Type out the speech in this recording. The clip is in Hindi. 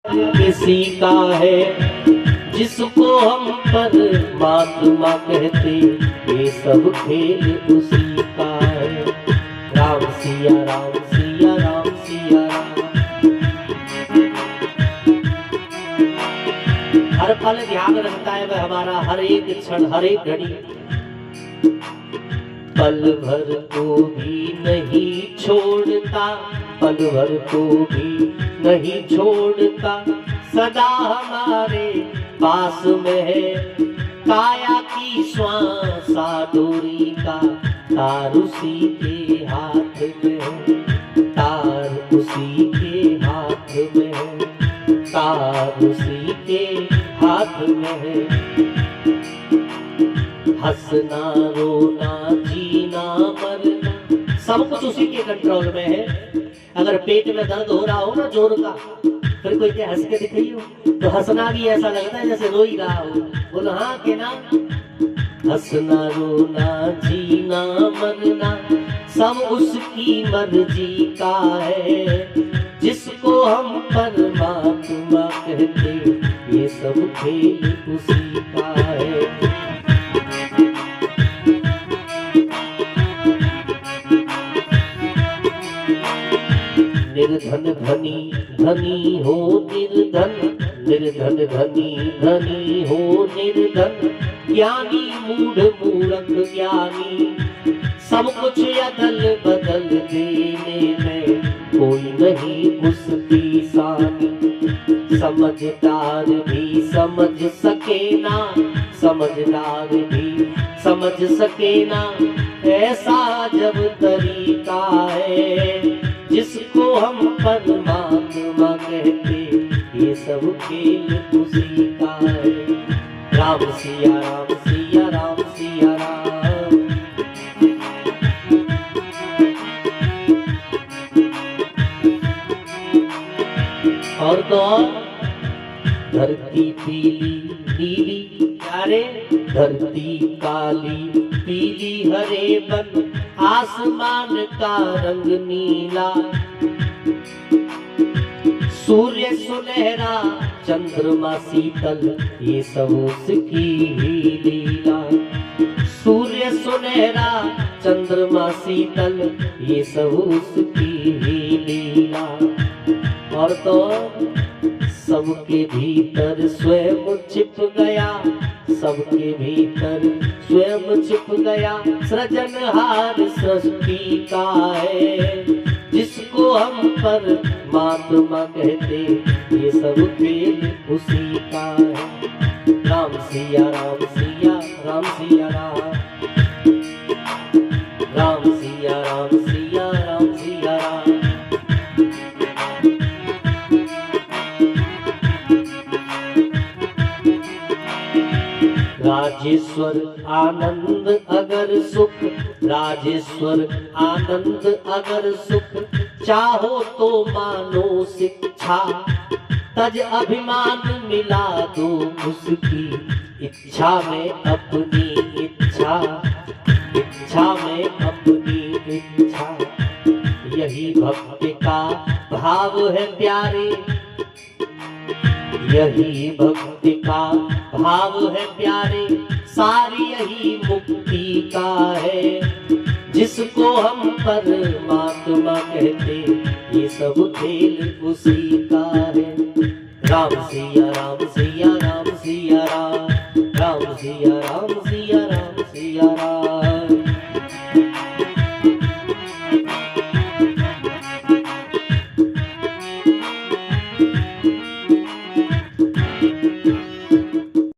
किसी का है जिसको हम परमात्मा कहते, ये सब खेल उसी का है। राम सिया राम सिया राम सिया राम। हर पल ध्यान रखता है वह हमारा, हर एक क्षण हर एक घड़ी। पल भर को भी नहीं छोड़ता, पल भर को भी नहीं छोड़ता, सदा हमारे पास में है। काया की श्वासा डोरी का तार उसी के हाथ में है, तार उसी के हाथ में है, तार उसी के हाथ में है। हंसना रोना जीना मरना सब कुछ उसी के कंट्रोल में है। अगर पेट में दर्द हो रहा हो ना जोर का, फिर कोई हंस के दिखाई हो तो हंसना भी ऐसा लगता है जैसे रो ही रहा हो। बोलो हाँ के ना। हंसना रोना जीना मरना सब उसकी मर्जी का है, जिसको हम परमात्मा कहते, ये सब खेल उसी का है। निर्धन धनी धनी हो निर्धन, निर्धन धनी धनी हो निर्धन, ज्ञानी मूढ़ मूर्ख ज्ञानी, सब कुछ अदल बदल देने में कोई नहीं उसकी सानी। समझदार भी समझ सके ना, समझदार भी समझ सके ना, ऐसा जब तरीका है, जिसको हम परमात्मा कहते, ये सब खेल उसी का है। राम सिया राम सिया राम सिया राम। और तो और धरती पीली नीली प्यारे, धरती काली पीली हरे बन, आसमान का रंग नीला, सूर्य सुनहरा चंद्रमा शीतल, ये सब उसकी ही लीला। सूर्य सुनहरा चंद्रमा शीतल, ये सब उसकी ही लीला। और तो सबके भीतर स्वयं छिप गया, सबके भीतर स्वयं छिप गया, सृजनहार सृष्टि का है, जिसको हम परमात्मा कहते, ये सब खेल उसी का है। राम सिया राम सिया राम सिया राम। राम सिया राम सिया राम सिया राम। राजेश्वर आनंद अगर सुख, राजेश्वर आनंद अगर सुख, चाहो तो मानो शिक्षा, तज अभिमान मिला दो उसकी, इच्छा में अपनी इच्छा, इच्छा में अपनी इच्छा। यही भक्ति का भाव है प्यारे, यही भक्ति का भाव है प्यारे, सारी यही मुक्ति का है, जिसको हम परमात्मा कहते, ये सब खेल उसी का है। राम सिया राम सिया राम सिया राम। राम सिया राम सिया राम सिया राम।